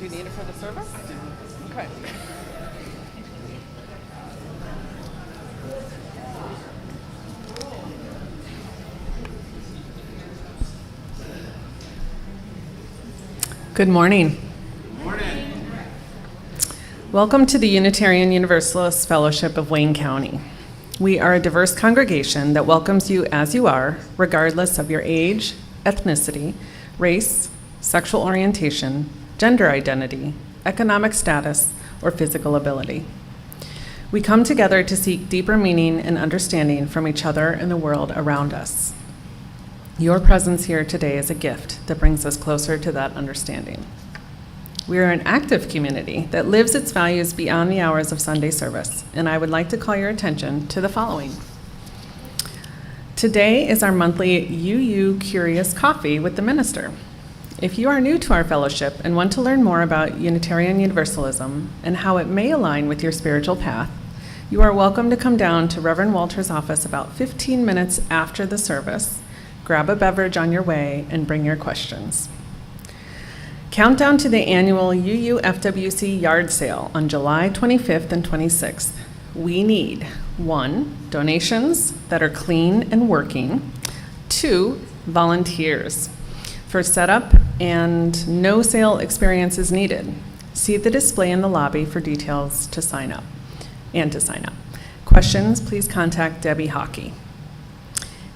Do you need it for the service? I do. Okay. Good morning. Good morning. Welcome to the Unitarian Universalist Fellowship of Wayne County. We are a diverse congregation that welcomes you as you are, regardless of your age, ethnicity, race, sexual orientation, gender identity, economic status, or physical ability. We come together to seek deeper meaning and understanding from each other and the world around us. Your presence here today is a gift that brings us closer to that understanding. We are an active community that lives its values beyond the hours of Sunday service, and I would like to call your attention to the following. Today is our monthly UU Curious Coffee with the Minister. If you are new to our fellowship and want to learn more about Unitarian Universalism and how it may align with your spiritual path, you are welcome to come down to Reverend Walter's office about 15 minutes after the service, grab a beverage on your way, and bring your questions. Countdown to the annual UUFWC yard sale on July 25th and 26th. We need 1, donations that are clean and working, 2, volunteers. For setup and no sale experience is needed. See the display in the lobby for details to sign up. Questions, please contact Debbie Hockey.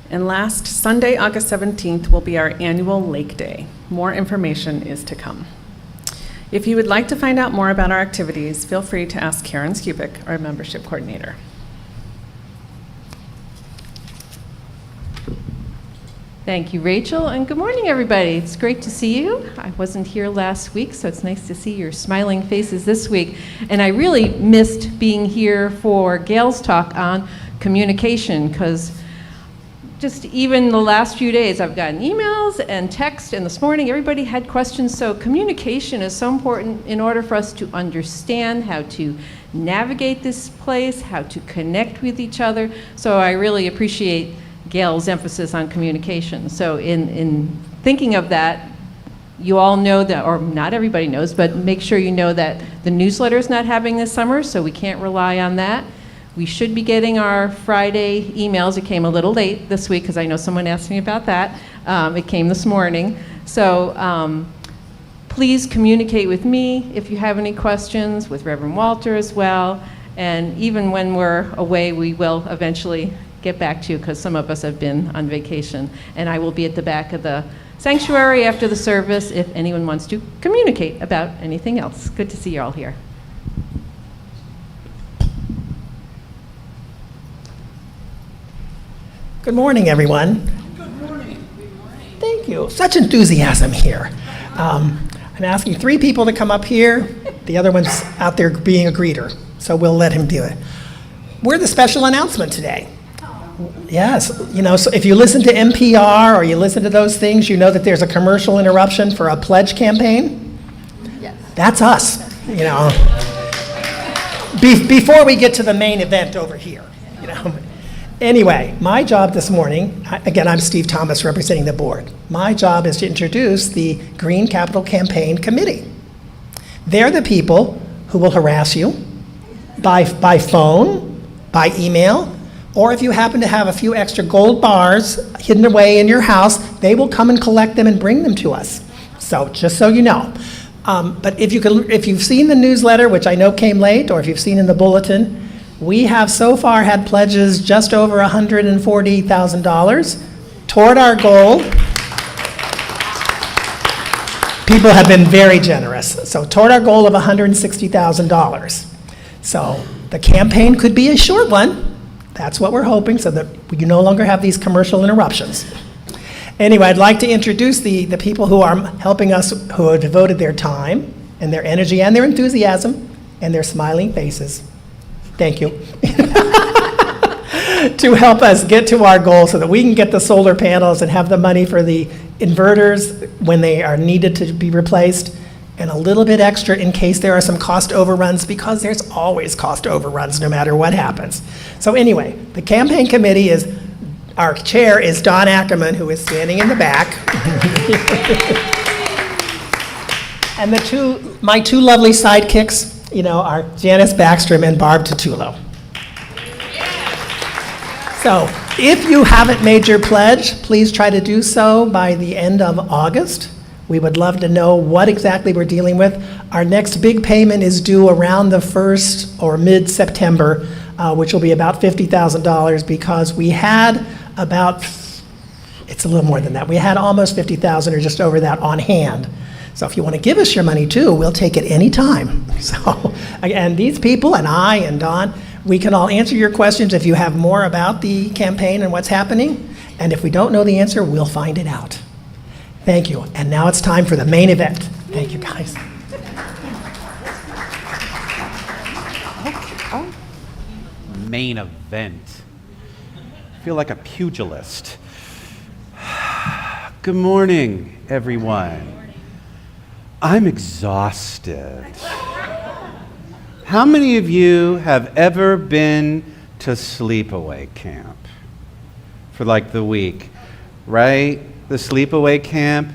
And last, Sunday, August 17th will be our annual Lake Day. More information is to come. If you would like to find out more about our activities, feel free to ask Karen Skupik, our membership coordinator. Thank you, Rachel, and good morning, everybody. It's great to see you. I wasn't here last week, so it's nice to see your smiling faces this week. And I really missed being here for Gail's talk on communication, because just even the last few days, I've gotten emails and text, and this morning everybody had questions. So communication is so important in order for us to understand how to navigate this place, how to connect with each other. So I really appreciate Gail's emphasis on communication. So in thinking of that, you all know that, or not everybody knows, but make sure you know that the newsletter is not happening this summer, so we can't rely on that. We should be getting our Friday emails. It came a little late this week because I know someone asked me about that. It came this morning. So please communicate with me if you have any questions, with Reverend Walter as well. And even when we're away, we will eventually get back to you because some of us have been on vacation. And I will be at the back of the sanctuary after the service if anyone wants to communicate about anything else. Good to see you all here. Good morning, everyone. Good morning. Thank you. Such enthusiasm here. I'm asking 3 people to come up here. The other one's out there being a greeter, so we'll let him do it. We're the special announcement today. Yes, so if you listen to NPR or you listen to those things, you know that there's a commercial interruption for a pledge campaign. Yes. That's us, before we get to the main event over here, Anyway, my job this morning, again, I'm Steve Thomas representing the board. My job is to introduce the Green Capital Campaign Committee. They're the people who will harass you by phone, by email, or if you happen to have a few extra gold bars hidden away in your house, they will come and collect them and bring them to us. So just so you know. But if you've seen the newsletter, which I know came late, or if you've seen in the bulletin, we have so far had pledges just over $140,000 toward our goal. People have been very generous. So toward our goal of $160,000. So the campaign could be a short one. That's what we're hoping, so that you no longer have these commercial interruptions. Anyway, I'd like to introduce the people who are helping us, who have devoted their time and their energy and their enthusiasm and their smiling faces. Thank you. To help us get to our goal so that we can get the solar panels and have the money for the inverters when they are needed to be replaced, and a little bit extra in case there are some cost overruns, because there's always cost overruns no matter what happens. So anyway, the campaign committee our chair is Don Ackerman, who is standing in the back. And my two lovely sidekicks, are Janice Backstrom and Barb Tutullo. So, if you haven't made your pledge, please try to do so by the end of August. We would love to know what exactly we're dealing with. Our next big payment is due around the 1st or mid-September, which will be about $50,000 because we had it's a little more than that. We had almost $50,000 or just over that on hand. So if you want to give us your money too, we'll take it any time. So, and these people and I and Don, we can all answer your questions if you have more about the campaign and what's happening. And if we don't know the answer, we'll find it out. Thank you. And now it's time for the main event. Thank you, guys. Main event. I feel like a pugilist. Good morning, everyone. I'm exhausted. How many of you have ever been to sleepaway camp for like the week, right? The sleepaway camp.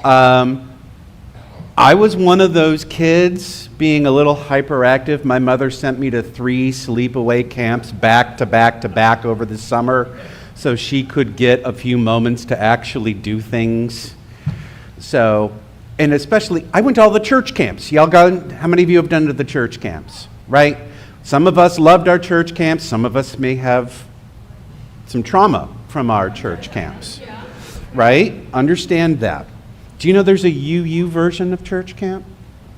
I was one of those kids being a little hyperactive. My mother sent me to 3 sleepaway camps back to back to back over the summer so she could get a few moments to actually do things. So, and especially, I went to all the church camps. Y'all how many of you have done to the church camps, right? Some of us loved our church camps. Some of us may have some trauma from our church camps, right? Understand that. Do you know there's a UU version of church camp?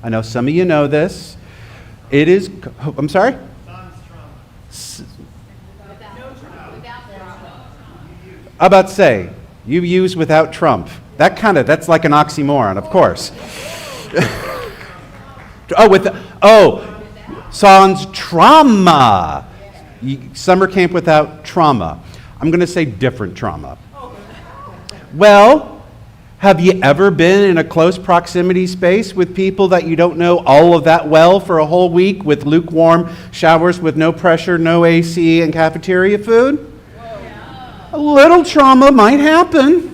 I know some of you know this. It is, I'm sorry? I'm about to say, UU's without Trump. That's like an oxymoron, of course. Sans trauma. Summer camp without trauma. I'm going to say different trauma. Well, have you ever been in a close proximity space with people that you don't know all of that well for a whole week with lukewarm showers with no pressure, no AC, and cafeteria food? A little trauma might happen.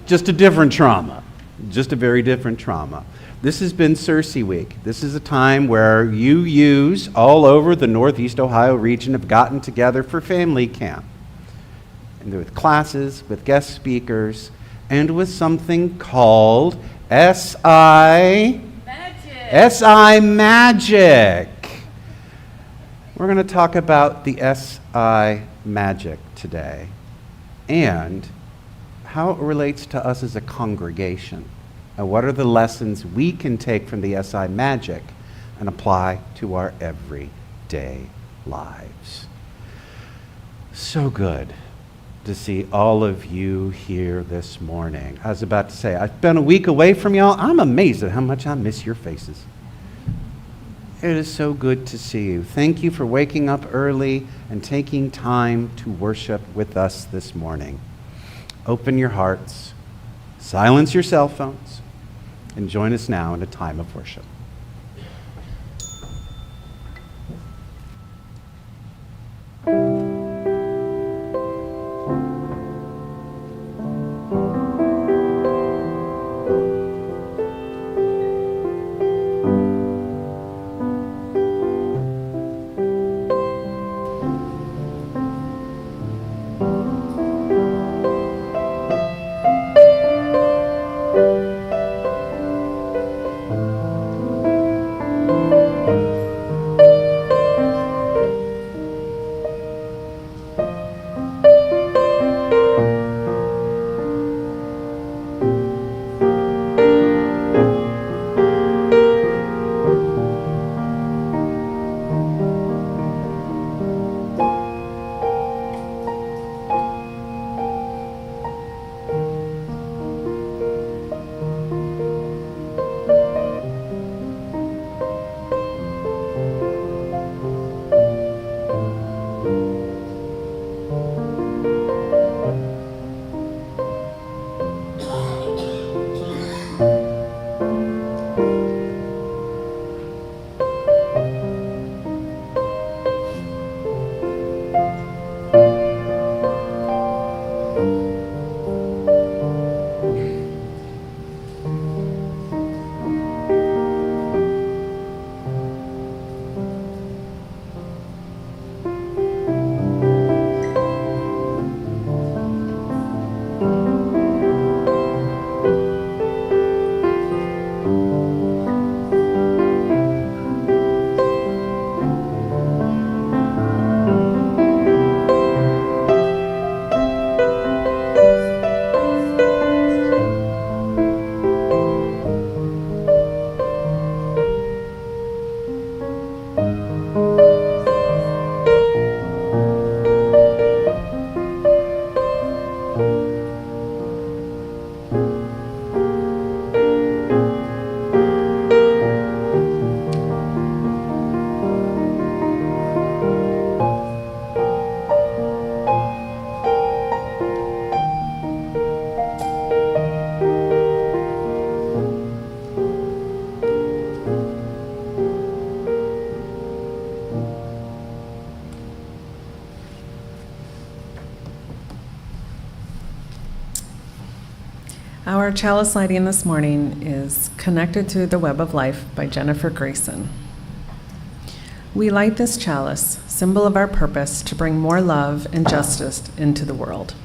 Just a different trauma. Just a very different trauma. This has been Cersei Week. This is a time where UUs all over the Northeast Ohio region have gotten together for family camp. And with classes, with guest speakers, and with something called SI Magic. We're going to talk about the SI Magic today and how it relates to us as a congregation. And what are the lessons we can take from the SI Magic and apply to our everyday lives. So good to see all of you here this morning. I was about to say, I've been a week away from y'all. I'm amazed at how much I miss your faces. It is so good to see you. Thank you for waking up early and taking time to worship with us this morning. Open your hearts, silence your cell phones, and join us now in a time of worship. Our chalice lighting this morning is Connected Through the Web of Life by Jennifer Grayson. We light this chalice, symbol of our purpose to bring more love and justice into the world.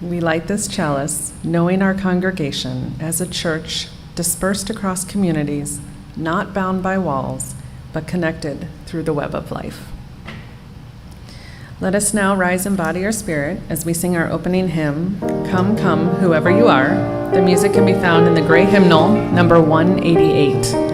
We light this chalice, knowing our congregation as a church dispersed across communities, not bound by walls, but connected through the web of life. Let us now rise in body or spirit as we sing our opening hymn, Come, Come, Whoever You Are. The music can be found in the gray hymnal, number 188.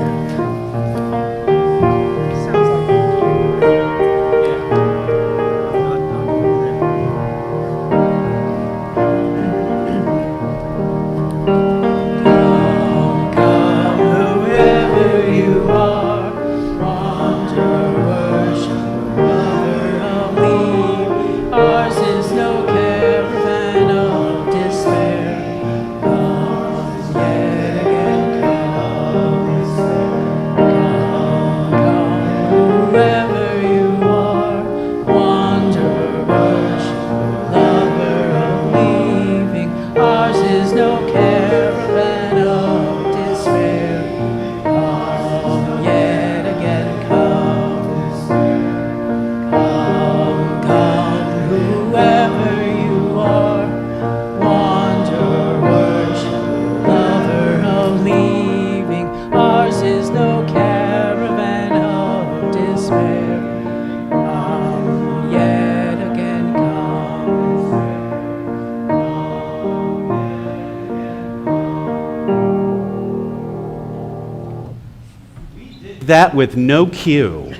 That with no cue.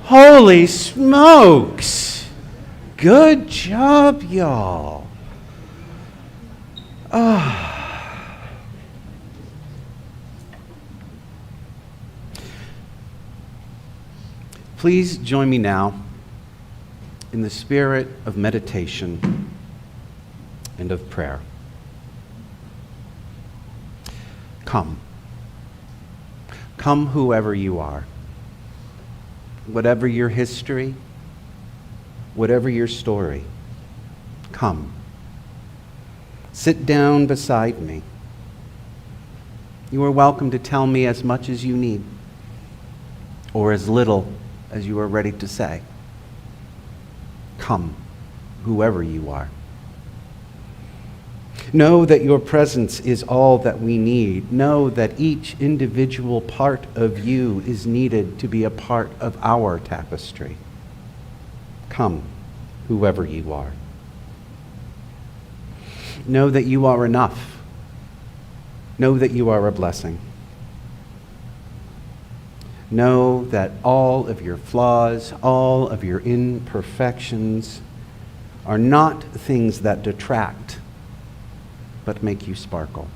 Holy smokes! Good job, y'all. Please join me now in the spirit of meditation and of prayer. Come. Come, whoever you are. Whatever your history, whatever your story, come. Sit down beside me. You are welcome to tell me as much as you need, or as little as you are ready to say. Come, whoever you are. Know that your presence is all that we need. Know that each individual part of you is needed to be a part of our tapestry. Come, whoever you are. Know that you are enough. Know that you are a blessing. Know that all of your flaws, all of your imperfections are not things that detract, but make you sparkle,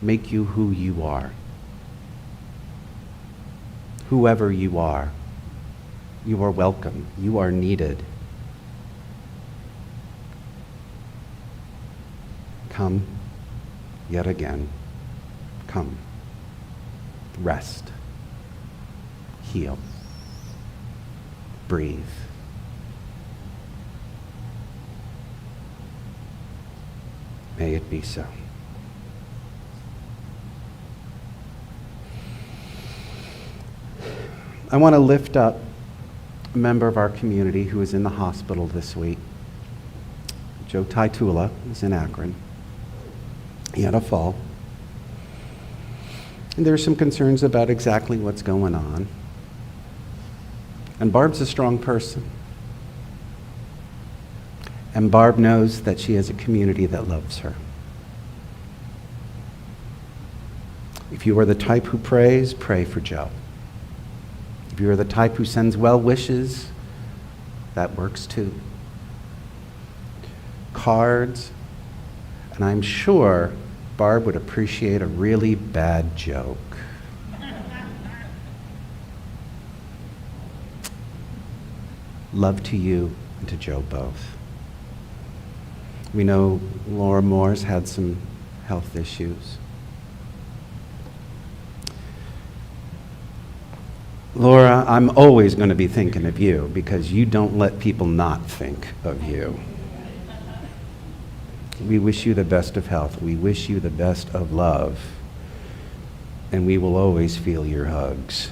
make you who you are. Whoever you are welcome, you are needed. Come, yet again, come. Rest, heal, breathe. May it be so. I want to lift up a member of our community who is in the hospital this week. Joe Taitula is in Akron. He had a fall. And there are some concerns about exactly what's going on. And Barb's a strong person. And Barb knows that she has a community that loves her. If you are the type who prays, pray for Joe. If you are the type who sends well wishes, that works too. Cards, and I'm sure Barb would appreciate a really bad joke. Love to you and to Joe both. We know Laura Moore's had some health issues. Laura, I'm always going to be thinking of you because you don't let people not think of you. We wish you the best of health. We wish you the best of love. And we will always feel your hugs.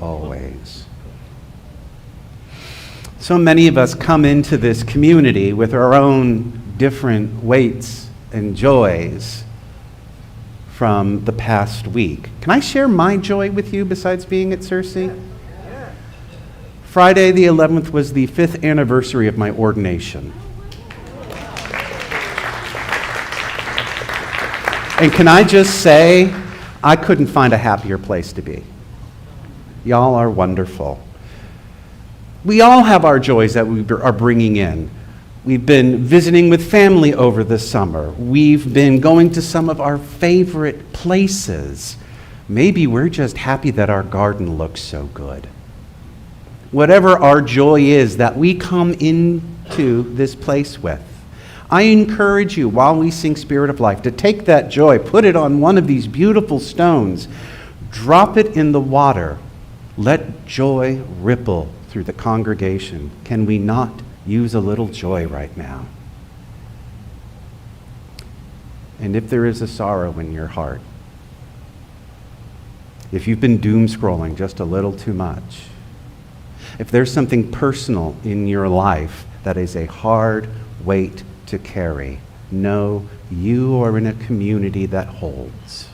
Always. So many of us come into this community with our own different weights and joys from the past week. Can I share my joy with you besides being at Cersei? Yeah. Friday the 11th was the 5th anniversary of my ordination. And can I just say, I couldn't find a happier place to be. Y'all are wonderful. We all have our joys that we are bringing in. We've been visiting with family over the summer. We've been going to some of our favorite places. Maybe we're just happy that our garden looks so good. Whatever our joy is that we come into this place with, I encourage you, while we sing Spirit of Life, to take that joy, put it on one of these beautiful stones, drop it in the water, let joy ripple through the congregation. Can we not use a little joy right now? And if there is a sorrow in your heart, if you've been doom scrolling just a little too much, if there's something personal in your life that is a hard weight to carry, know you are in a community that holds.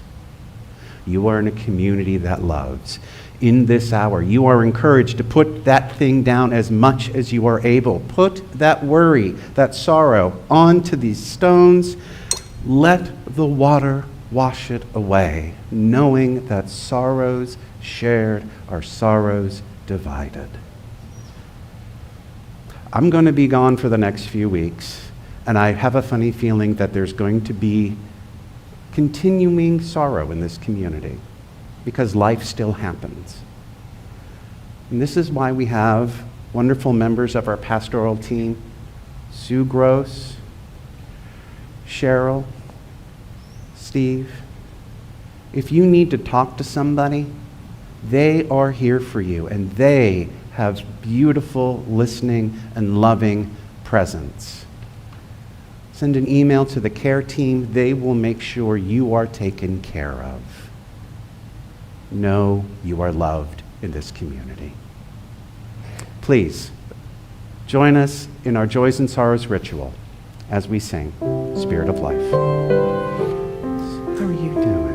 You are in a community that loves. In this hour, you are encouraged to put that thing down as much as you are able. Put that worry, that sorrow onto these stones. Let the water wash it away, knowing that sorrows shared are sorrows divided. I'm going to be gone for the next few weeks, and I have a funny feeling that there's going to be continuing sorrow in this community, because life still happens. And this is why we have wonderful members of our pastoral team, Sue Gross, Cheryl, Steve. If you need to talk to somebody, they are here for you, and they have beautiful listening and loving presence. Send an email to the care team. They will make sure you are taken care of. Know you are loved in this community. Please join us in our Joys and Sorrows ritual as we sing Spirit of Life. How are you doing?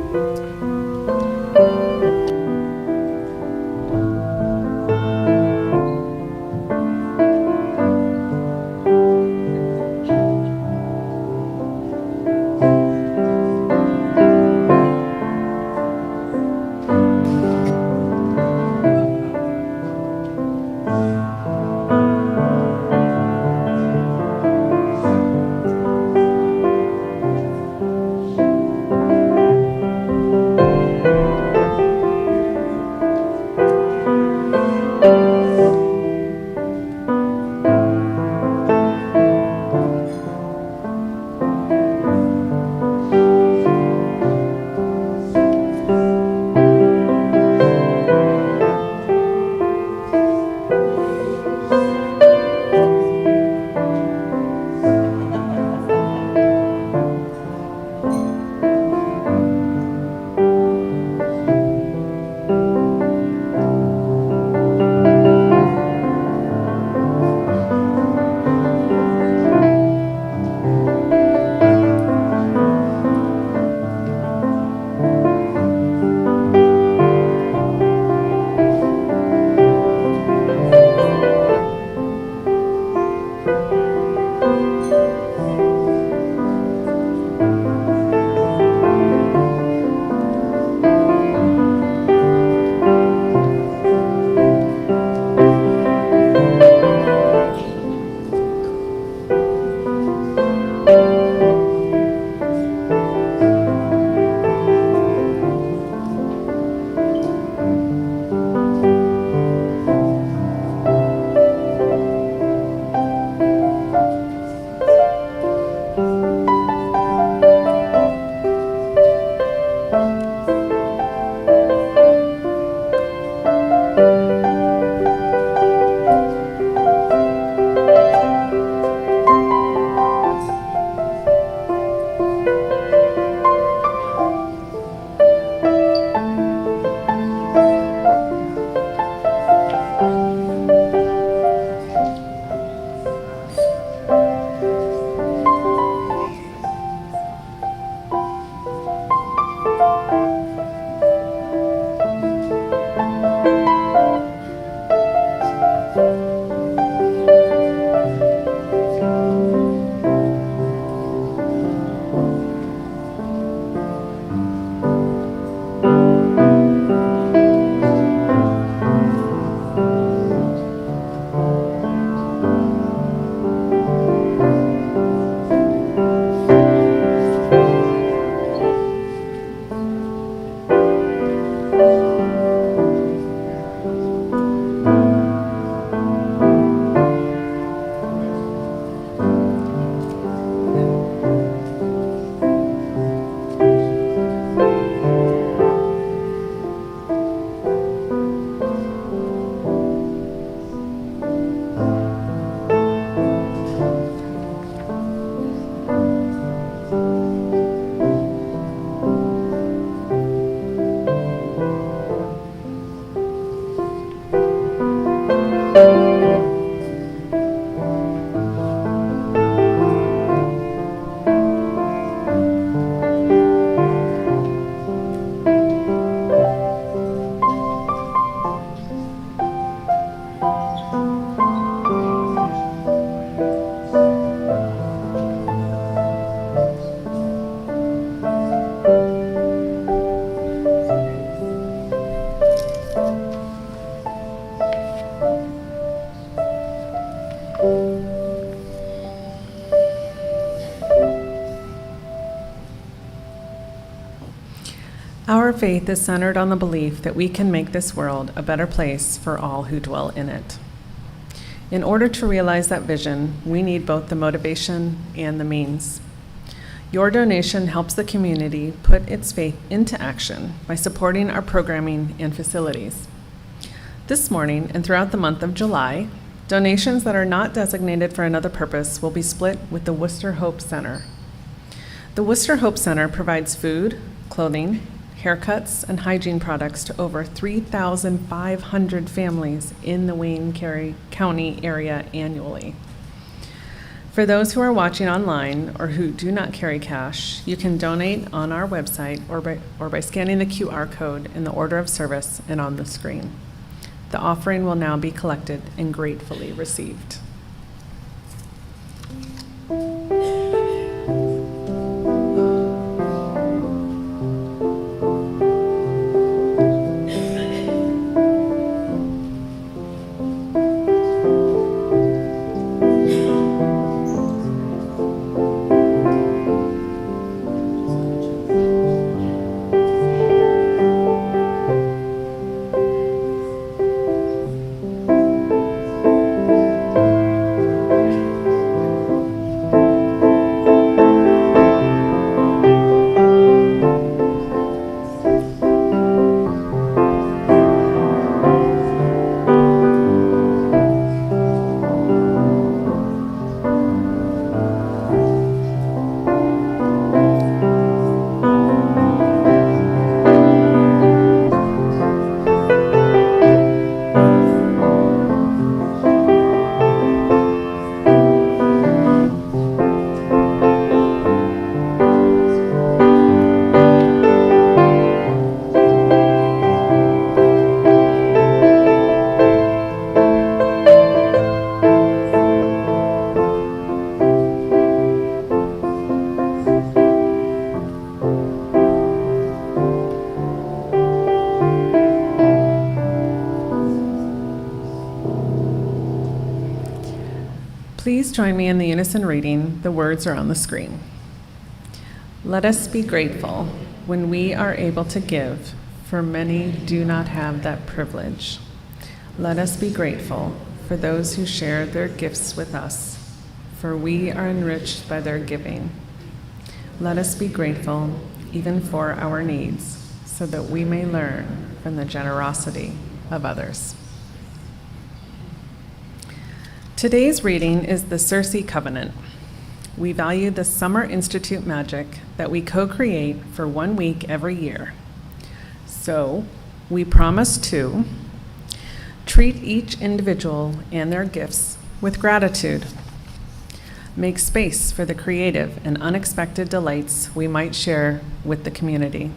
Our faith is centered on the belief that we can make this world a better place for all who dwell in it. In order to realize that vision, we need both the motivation and the means. Your donation helps the community put its faith into action by supporting our programming and facilities. This morning and throughout the month of July, donations that are not designated for another purpose will be split with the Worcester Hope Center. The Worcester Hope Center provides food, clothing, haircuts, and hygiene products to over 3,500 families in the Wayne County area annually. For those who are watching online or who do not carry cash, you can donate on our website or by scanning the QR code in the order of service and on the screen. The offering will now be collected and gratefully received. Please join me in the unison reading. The words are on the screen. Let us be grateful when we are able to give, for many do not have that privilege. Let us be grateful for those who share their gifts with us, for we are enriched by their giving. Let us be grateful even for our needs, so that we may learn from the generosity of others. Today's reading is the Circe Covenant. We value the Summer Institute magic that we co-create for 1 week every year. So, we promise to treat each individual and their gifts with gratitude, make space for the creative and unexpected delights we might share with the community,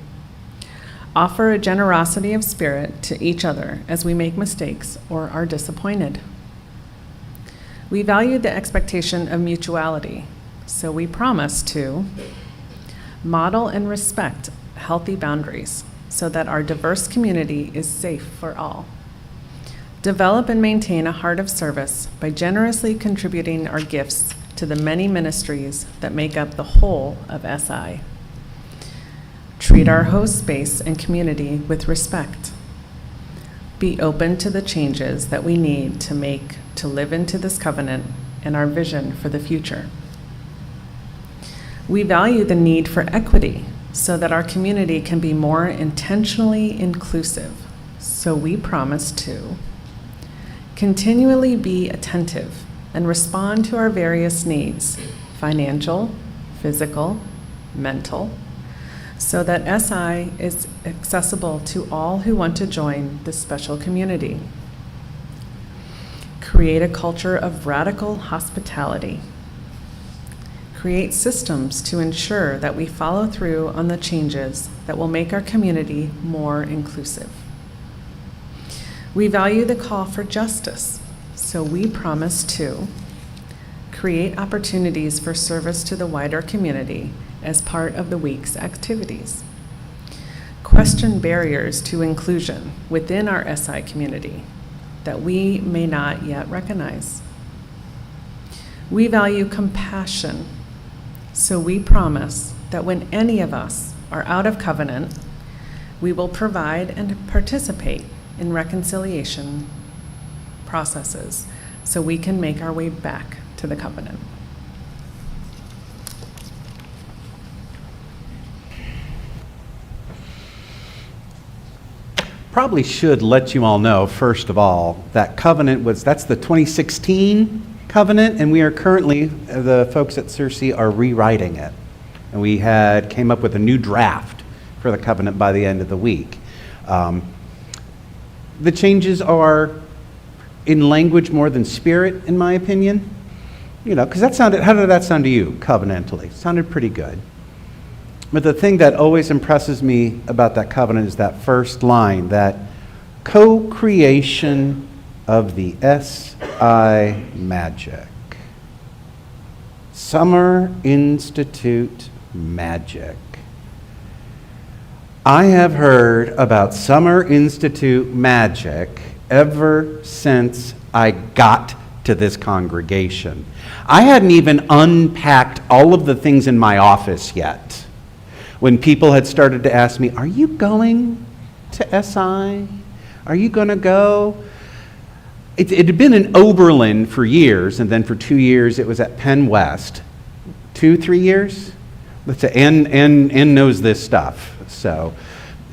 offer a generosity of spirit to each other as we make mistakes or are disappointed. We value the expectation of mutuality, so we promise to model and respect healthy boundaries so that our diverse community is safe for all. Develop and maintain a heart of service by generously contributing our gifts to the many ministries that make up the whole of SI. Treat our host space and community with respect. Be open to the changes that we need to make to live into this covenant and our vision for the future. We value the need for equity so that our community can be more intentionally inclusive. So we promise to continually be attentive and respond to our various needs, financial, physical, mental, so that SI is accessible to all who want to join this special community. Create a culture of radical hospitality. Create systems to ensure that we follow through on the changes that will make our community more inclusive. We value the call for justice, so we promise to create opportunities for service to the wider community as part of the week's activities. Question barriers to inclusion within our SI community that we may not yet recognize. We value compassion, so we promise that when any of us are out of covenant, We will provide and participate in reconciliation processes so we can make our way back to the covenant. Probably should let you all know, first of all, that covenant that's the 2016 covenant, and we are currently, the folks at CERC are rewriting it. And we came up with a new draft for the covenant by the end of the week. The changes are in language more than spirit, in my opinion. You know, because how did that sound to you, covenantally? It sounded pretty good. But the thing that always impresses me about that covenant is that first line, that co-creation of the SI magic. Summer Institute magic. I have heard about Summer Institute magic ever since I got to this congregation. I hadn't even unpacked all of the things in my office yet when people had started to ask me, are you going to SI? Are you going to go? It had been in Oberlin for years, and then for 2 years it was at Penn West. 3 years? Let's say, Ann knows this stuff. So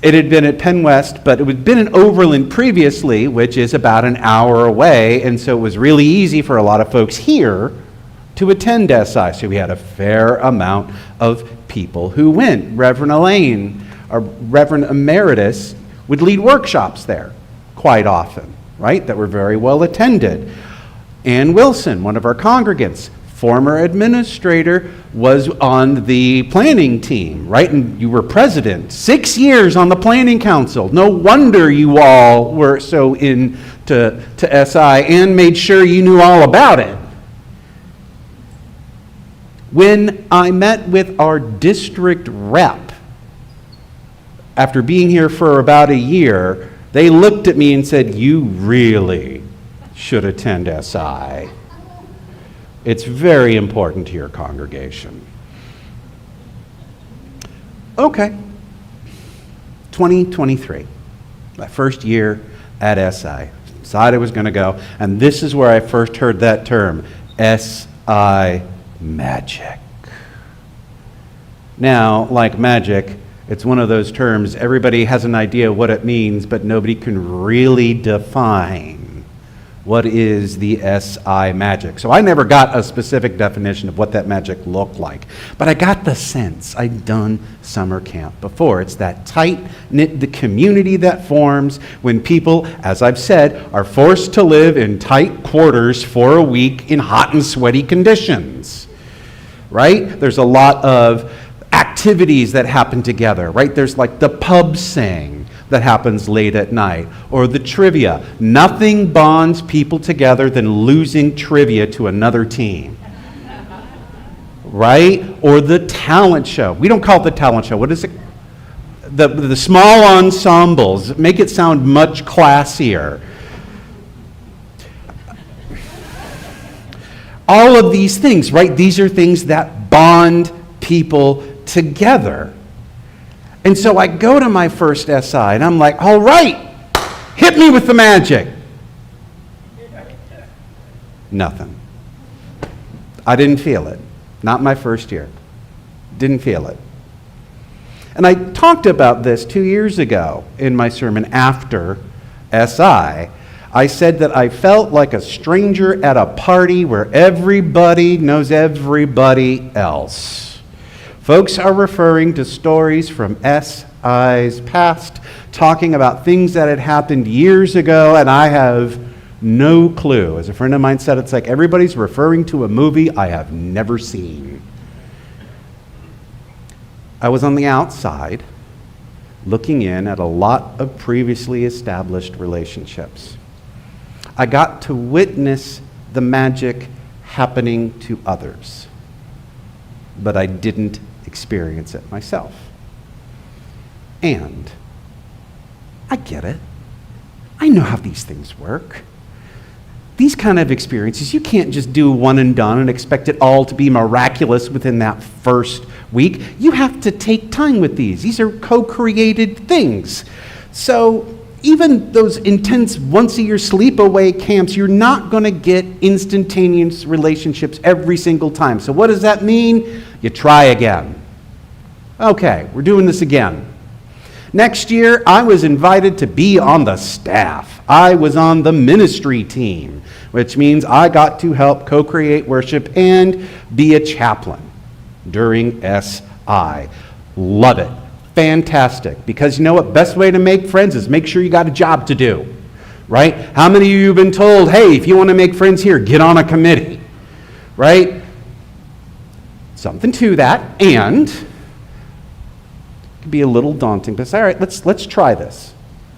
it had been at Penn West, but it had been in Oberlin previously, which is about an hour away, and so it was really easy for a lot of folks here to attend SI. So we had a fair amount of people who went. Reverend Elaine, or Reverend Emeritus, would lead workshops there quite often, right, that were very well attended. Ann Wilson, one of our congregants, former administrator, was on the planning team, right? And you were president, 6 years on the planning council. No wonder you all were so into SI and made sure you knew all about it. When I met with our district rep, after being here for about a year, they looked at me and said, you really should attend SI. It's very important to your congregation. Okay, 2023, my first year at SI. Decided I was going to go, and this is where I first heard that term, SI magic. Now, like magic, it's one of those terms, everybody has an idea what it means, but nobody can really define what is the SI magic. So I never got a specific definition of what that magic looked like, but I got the sense. I'd done summer camp before. It's that tight-knit the community that forms when people, as I've said, are forced to live in tight quarters for a week in hot and sweaty conditions, right? There's a lot of activities that happen together, right? There's like the pub sing that happens late at night, or the trivia. Nothing bonds people together than losing trivia to another team, right? Or the talent show. We don't call it the talent show. What is it? The small ensembles. Make it sound much classier. All of these things, right? These are things that bond people together. And so I go to my first SI and I'm like, all right, hit me with the magic. Nothing. I didn't feel it. Not my first year. Didn't feel it. And I talked about this 2 years ago in my sermon after SI. I said that I felt like a stranger at a party where everybody knows everybody else. Folks are referring to stories from SI's past, talking about things that had happened years ago, and I have no clue. As a friend of mine said, it's like everybody's referring to a movie I have never seen. I was on the outside, looking in at a lot of previously established relationships. I got to witness the magic happening to others, but I didn't experience it myself. And I get it. I know how these things work. These kind of experiences, you can't just do one and done and expect it all to be miraculous within that first week. You have to take time with these. These are co-created things. So even those intense once-a-year sleepaway camps, you're not going to get instantaneous relationships every single time. So what does that mean? You try again. Okay, we're doing this again. Next year, I was invited to be on the staff. I was on the ministry team, which means I got to help co-create worship and be a chaplain during SI. Love it. Fantastic. Because you know what? Best way to make friends is make sure you got a job to do. Right? How many of you have been told, hey, if you want to make friends here, get on a committee? Right? Something to that. And it can be a little daunting, but say, all right, let's try this.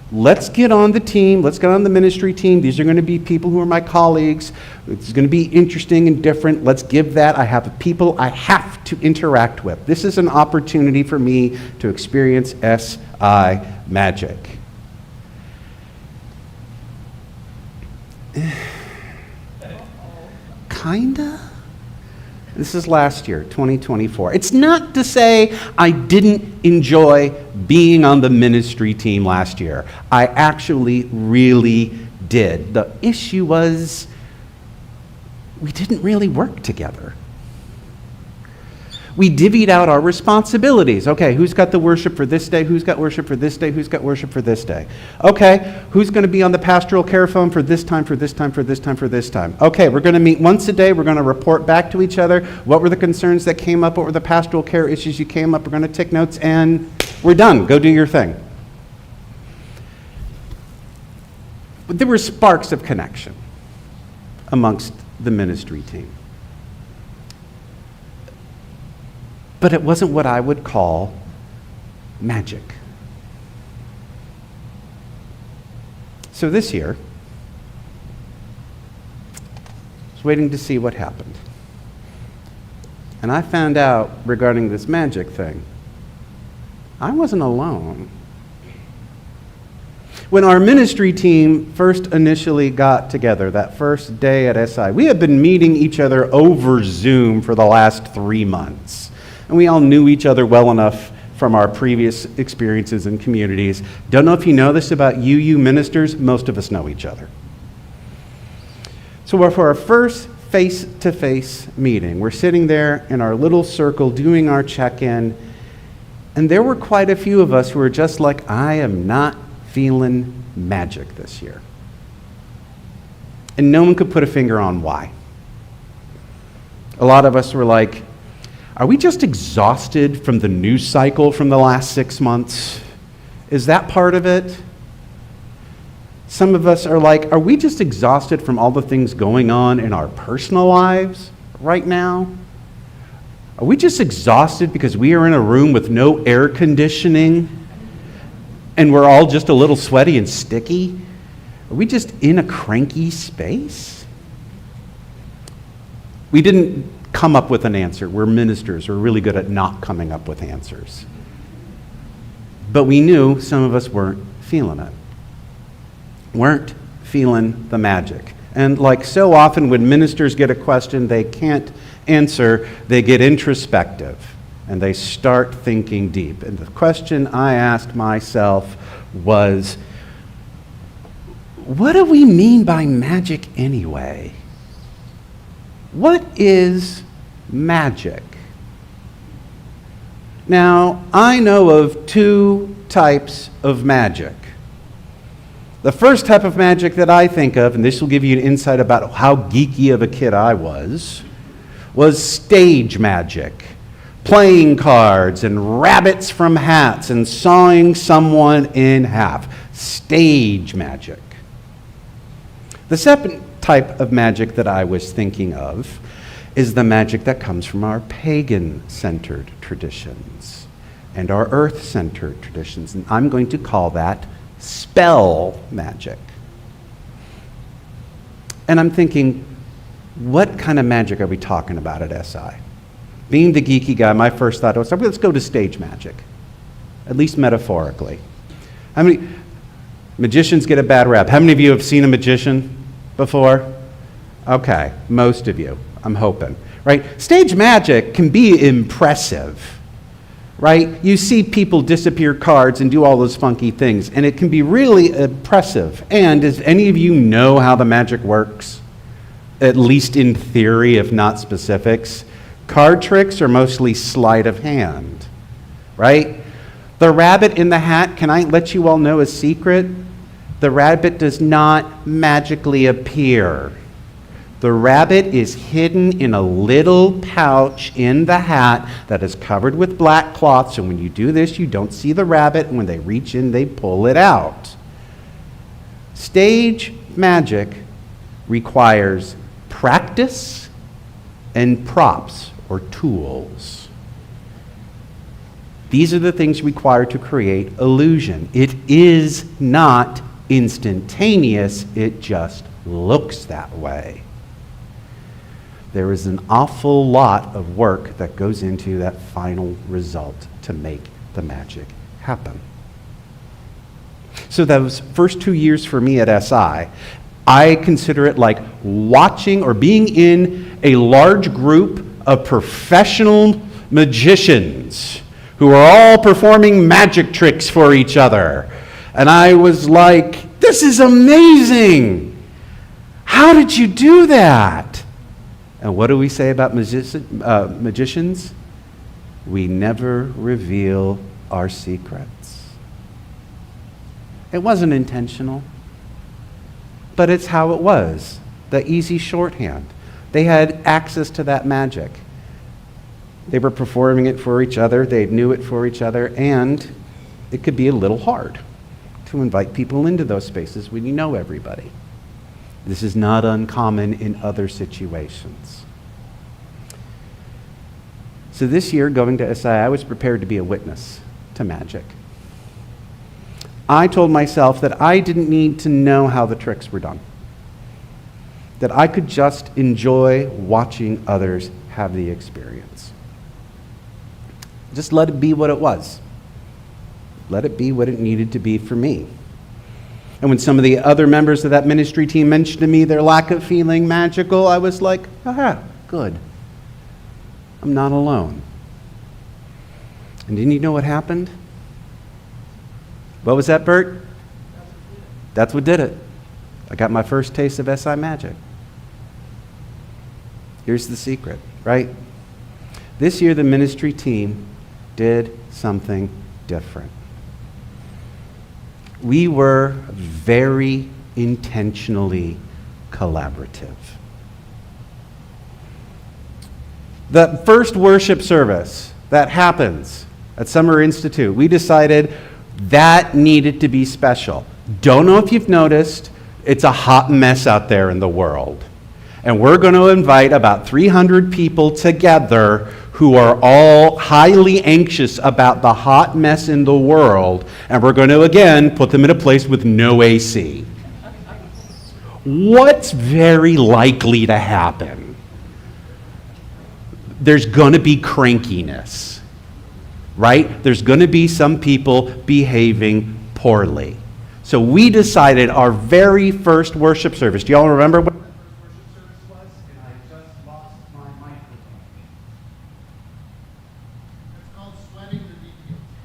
Let's get on the team. Let's get on the ministry team. These are going to be people who are my colleagues. It's going to be interesting and different. Let's give that. I have people I have to interact with. This is an opportunity for me to experience SI magic. Kinda? This is last year, 2024. It's not to say I didn't enjoy being on the ministry team last year. I actually really did. The issue was we didn't really work together. We divvied out our responsibilities. Okay, who's got the worship for this day? Who's got worship for this day? Who's got worship for this day? Okay, who's going to be on the pastoral care phone for this time, for this time, for this time, for this time? Okay, we're going to meet once a day. We're going to report back to each other. What were the concerns that came up? What were the pastoral care issues you came up? We're going to take notes, and we're done. Go do your thing. But there were sparks of connection amongst the ministry team. But it wasn't what I would call magic. So this year, I was waiting to see what happened. And I found out regarding this magic thing, I wasn't alone. When our ministry team first initially got together, that first day at SI, we had been meeting each other over Zoom for the last 3 months. And we all knew each other well enough from our previous experiences in communities. Don't know if you know this about UU ministers, most of us know each other. So for our first face-to-face meeting, we're sitting there in our little circle doing our check-in, and there were quite a few of us who were just like, I am not feeling magic this year. And no one could put a finger on why. A lot of us were like, are we just exhausted from the news cycle from the last 6 months? Is that part of it? Some of us are like, are we just exhausted from all the things going on in our personal lives right now? Are we just exhausted because we are in a room with no air conditioning and we're all just a little sweaty and sticky? Are we just in a cranky space? We didn't come up with an answer. We're ministers. We're really good at not coming up with answers. But we knew some of us weren't feeling it. Weren't feeling the magic. And like so often when ministers get a question they can't answer, they get introspective and they start thinking deep. And the question I asked myself was, what do we mean by magic anyway? What is magic? Now, I know of 2 types of magic. The first type of magic that I think of, and this will give you an insight about how geeky of a kid I was stage magic. Playing cards and rabbits from hats and sawing someone in half. Stage magic. The second type of magic that I was thinking of is the magic that comes from our pagan-centered traditions and our earth-centered traditions. And I'm going to call that spell magic. And I'm thinking, what kind of magic are we talking about at SI? Being the geeky guy, my first thought was, let's go to stage magic, at least metaphorically. How many magicians get a bad rap? How many of you have seen a magician before? Okay, most of you, I'm hoping, right? Stage magic can be impressive. right? You see people disappear cards and do all those funky things, and it can be really impressive. And does any of you know how the magic works? At least in theory, if not specifics. Card tricks are mostly sleight of hand, right? The rabbit in the hat, can I let you all know a secret? The rabbit does not magically appear. The rabbit is hidden in a little pouch in the hat that is covered with black cloth, so when you do this, you don't see the rabbit, and when they reach in, they pull it out. Stage magic requires practice and props or tools. These are the things required to create illusion. It is not instantaneous, it just looks that way. There is an awful lot of work that goes into that final result to make the magic happen. So those first 2 years for me at SI, I consider it like watching or being in a large group of professional magicians who are all performing magic tricks for each other. And I was like, this is amazing. How did you do that? And what do we say about magicians? We never reveal our secrets. It wasn't intentional, but it's how it was, the easy shorthand. They had access to that magic. They were performing it for each other, they knew it for each other, and it could be a little hard to invite people into those spaces when you know everybody. This is not uncommon in other situations. So this year, going to SI, I was prepared to be a witness to magic. I told myself that I didn't need to know how the tricks were done, that I could just enjoy watching others have the experience. Just let it be what it was. Let it be what it needed to be for me. And when some of the other members of that ministry team mentioned to me their lack of feeling magical, I was like, aha, good. I'm not alone. And didn't you know what happened? What was that, Bert? That's what did it. I got my first taste of SI magic. Here's the secret, right? This year, the ministry team did something different. We were very intentionally collaborative. The first worship service that happens at Summer Institute, we decided that needed to be special. Don't know if you've noticed, it's a hot mess out there in the world. And we're going to invite about 300 people together who are all highly anxious about the hot mess in the world, and we're going to, again, put them in a place with no AC. What's very likely to happen? There's going to be crankiness, right? There's going to be some people behaving poorly. So we decided our very first worship service, do y'all remember what?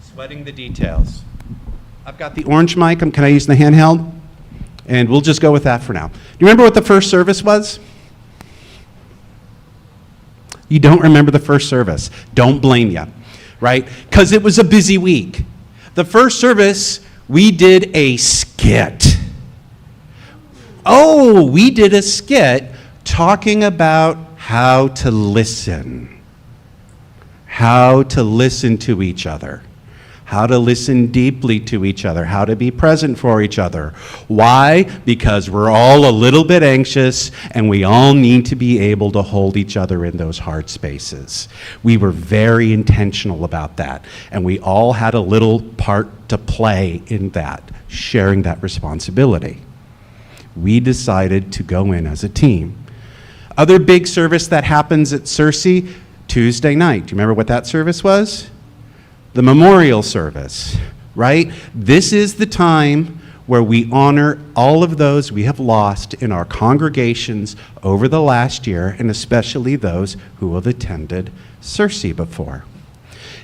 Sweating the details. I've got the orange mic. Can I use the handheld? And we'll just go with that for now. Do you remember what the first service was? You don't remember the first service. Don't blame you, right? Because it was a busy week. The first service, we did a skit. Oh, we did a skit talking about how to listen. How to listen to each other. How to listen deeply to each other, how to be present for each other. Why? Because we're all a little bit anxious and we all need to be able to hold each other in those hard spaces. We were very intentional about that, and we all had a little part to play in that, sharing that responsibility. We decided to go in as a team. Other big service that happens at Cersei, Tuesday night. Do you remember what that service was? The memorial service, right? This is the time where we honor all of those we have lost in our congregations over the last year, and especially those who have attended Cersei before.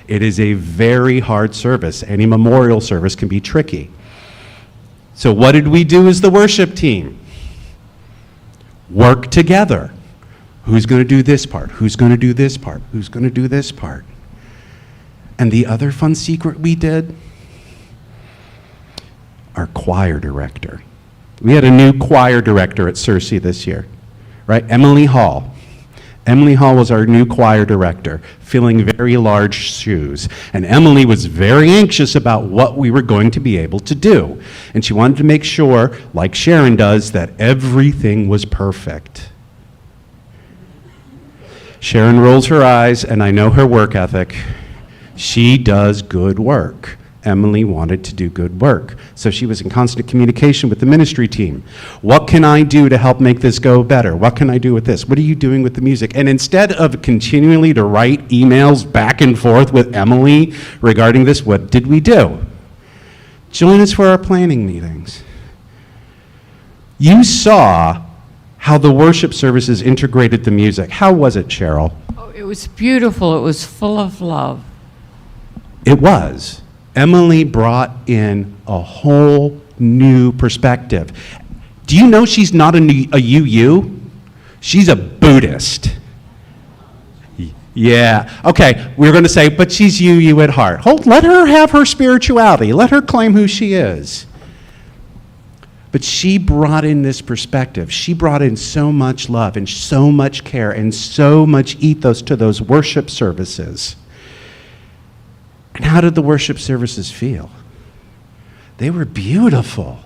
It is a very hard service. Any memorial service can be tricky. So what did we do as the worship team? Work together. Who's going to do this part? Who's going to do this part? Who's going to do this part? And the other fun secret we did? Our choir director. We had a new choir director at Cersei this year, right? Emily Hall. Emily Hall was our new choir director, filling very large shoes. And Emily was very anxious about what we were going to be able to do. And she wanted to make sure, like Sharon does, that everything was perfect. Sharon rolls her eyes, and I know her work ethic. She does good work. Emily wanted to do good work. So she was in constant communication with the ministry team. What can I do to help make this go better? What can I do with this? What are you doing with the music? And instead of continually to write emails back and forth with Emily regarding this, what did we do? Join us for our planning meetings. You saw how the worship services integrated the music. How was it, Cheryl? Oh, it was beautiful. It was full of love. It was. Emily brought in a whole new perspective. Do you know she's not a UU? She's a Buddhist. Yeah. Okay, we're going to say, but she's UU at heart. Let her have her spirituality. Let her claim who she is. But she brought in this perspective. She brought in so much love and so much care and so much ethos to those worship services. And how did the worship services feel? They were beautiful.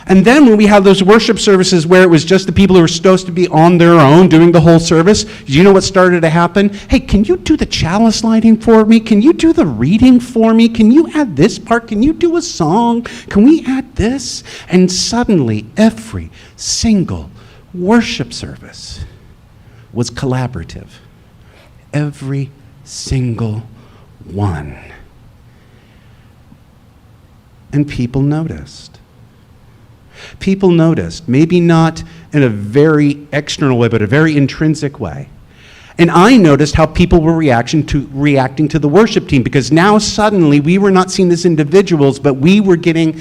And then when we had those worship services where it was just the people who were supposed to be on their own doing the whole service, do you know what started to happen? Hey, can you do the chalice lighting for me? Can you do the reading for me? Can you add this part? Can you do a song? Can we add this? And suddenly every single worship service was collaborative. Every single one. And people noticed. People noticed, maybe not in a very external way, but a very intrinsic way. And I noticed how people were reacting to the worship team, because now suddenly we were not seen as individuals, but we were getting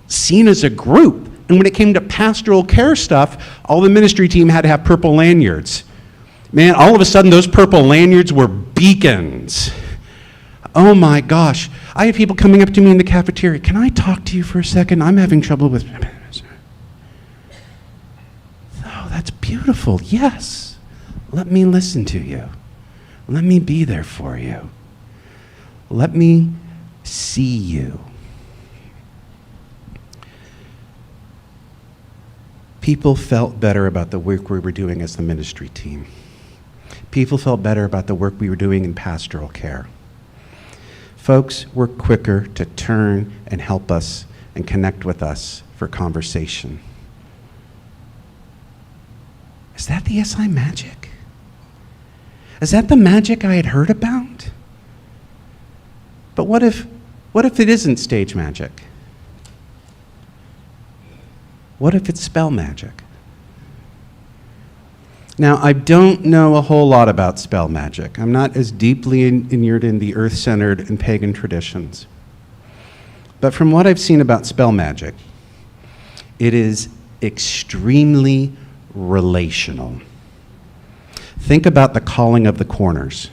seen as a group. And when it came to pastoral care stuff, all the ministry team had to have purple lanyards. Man, all of a sudden those purple lanyards were beacons. Oh my gosh. I had people coming up to me in the cafeteria. Can I talk to you for a second? I'm having trouble with... Oh, that's beautiful. Yes. Let me listen to you. Let me be there for you. Let me see you. People felt better about the work we were doing as the ministry team. People felt better about the work we were doing in pastoral care. Folks were quicker to turn and help us and connect with us for conversation. Is that the SI magic? Is that the magic I had heard about? But what if it isn't stage magic? What if it's spell magic? Now, I don't know a whole lot about spell magic. I'm not as deeply inured in the earth-centered and pagan traditions. But from what I've seen about spell magic, it is extremely relational. Think about the calling of the corners.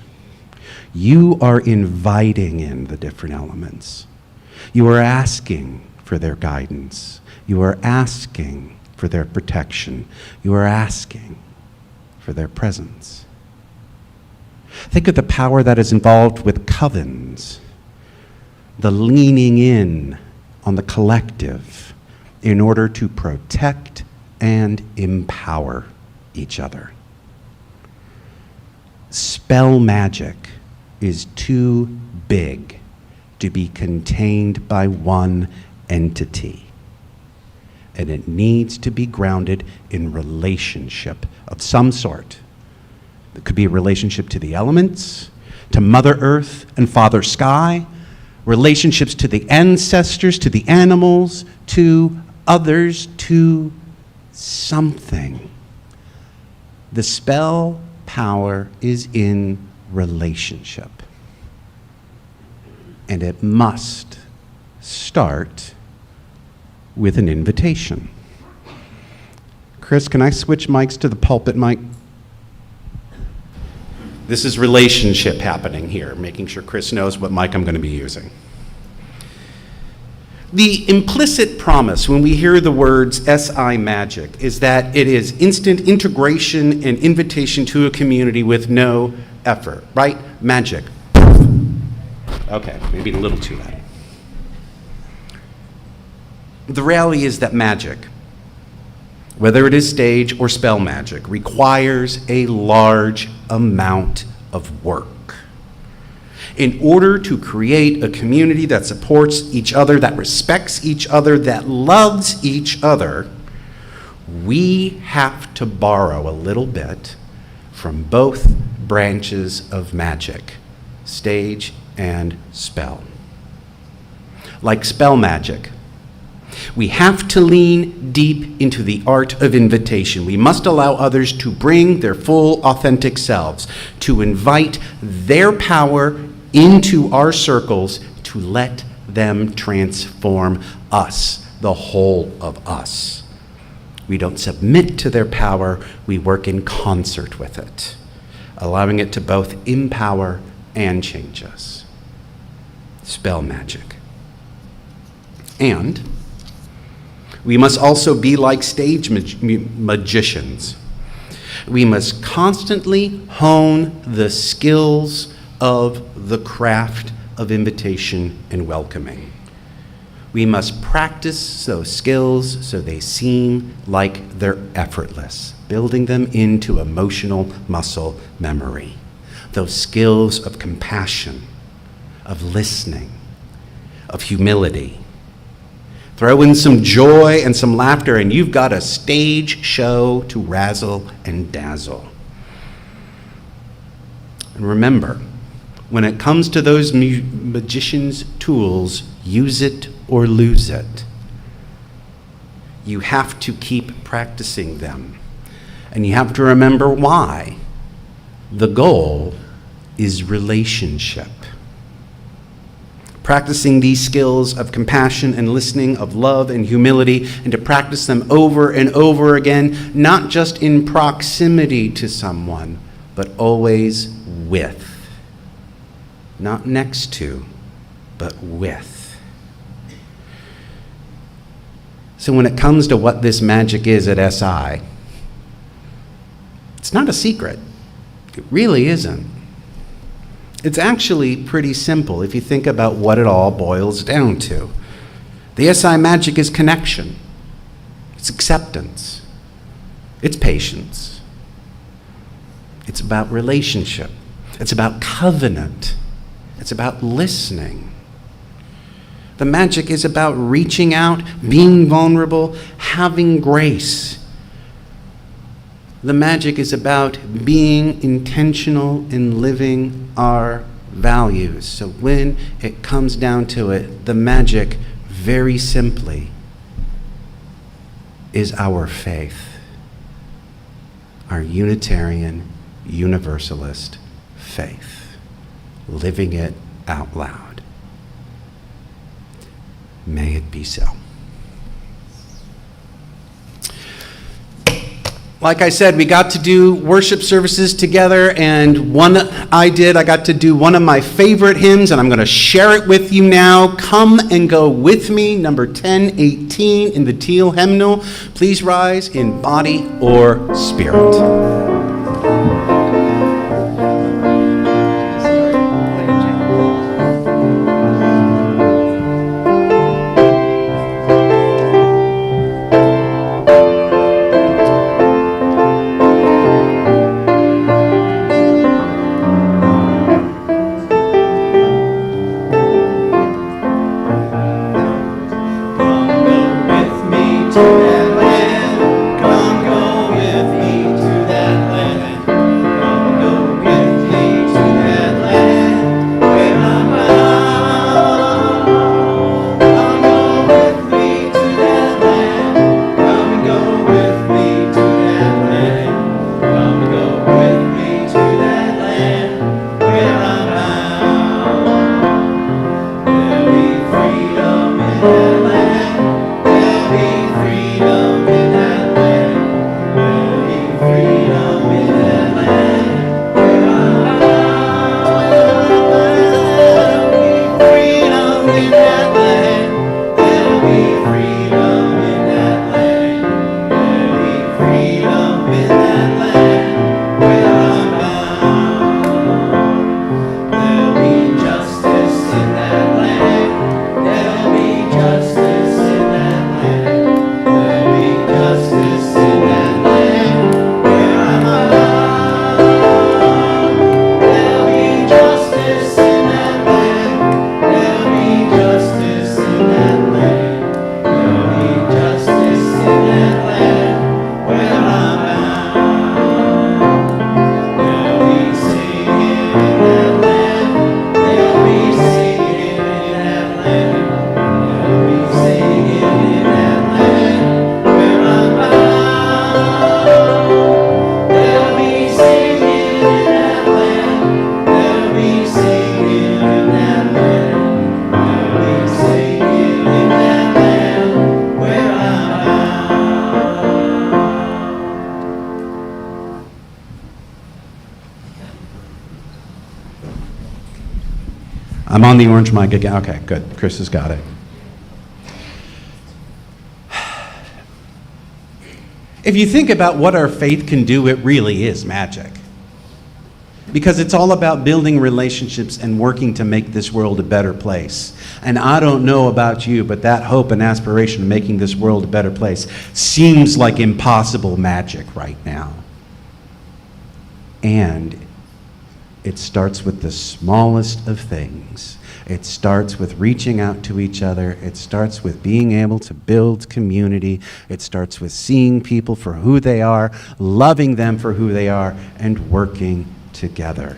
You are inviting in the different elements. You are asking for their guidance. You are asking for their protection. You are asking for their presence. Think of the power that is involved with covens, the leaning in on the collective in order to protect and empower each other. Spell magic is too big to be contained by one entity. And it needs to be grounded in relationship of some sort. It could be a relationship to the elements, to Mother Earth and Father Sky, relationships to the ancestors, to the animals, to others, to something. The spell power is in relationship. and it must start with an invitation. Chris, can I switch mics to the pulpit mic? This is relationship happening here, making sure Chris knows what mic I'm going to be using. The implicit promise when we hear the words SI magic is that it is instant integration and invitation to a community with no effort, right? Magic. Okay, maybe a little too loud. The reality is that magic, whether it is stage or spell magic, requires a large amount of work. In order to create a community that supports each other, that respects each other, that loves each other, we have to borrow a little bit from both branches of magic, stage and spell. Like spell magic, we have to lean deep into the art of invitation. We must allow others to bring their full, authentic selves, to invite their power into our circles, to let them transform us, the whole of us. We don't submit to their power, we work in concert with it, allowing it to both empower and change us. Spell magic. And we must also be like stage magicians. We must constantly hone the skills of the craft of invitation and welcoming. We must practice those skills so they seem like they're effortless, building them into emotional muscle memory. Those skills of compassion, of listening, of humility. Throw in some joy and some laughter, and you've got a stage show to razzle and dazzle. And remember, when it comes to those magicians' tools, use it or lose it. You have to keep practicing them. And you have to remember why. The goal is relationship. Practicing these skills of compassion and listening, of love and humility, and to practice them over and over again, not just in proximity to someone, but always with. Not next to, but with. So when it comes to what this magic is at SI, it's not a secret. It really isn't. It's actually pretty simple if you think about what it all boils down to. The SI magic is connection. It's acceptance. It's patience. It's about relationship. It's about covenant. It's about listening. The magic is about reaching out, being vulnerable, having grace. The magic is about being intentional in living our values. So when it comes down to it, the magic, very simply, is our faith. Our Unitarian, Universalist faith. Living it out loud. May it be so. Like I said, we got to do worship services together, and I got to do one of my favorite hymns, and I'm going to share it with you now. Come and Go With Me, number 1018 in the Teal hymnal. Please rise in body or spirit. To that land, come go with me to that land. I'm on the orange mic again. Okay, good. Chris has got it. If you think about what our faith can do, it really is magic. Because it's all about building relationships and working to make this world a better place. And I don't know about you, but that hope and aspiration of making this world a better place seems like impossible magic right now. And it starts with the smallest of things. It starts with reaching out to each other. It starts with being able to build community. It starts with seeing people for who they are, loving them for who they are, and working together.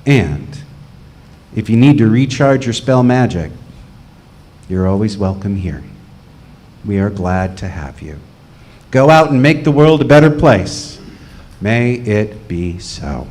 And if you need to recharge your spell magic, you're always welcome here. We are glad to have you. Go out and make the world a better place. May it be so.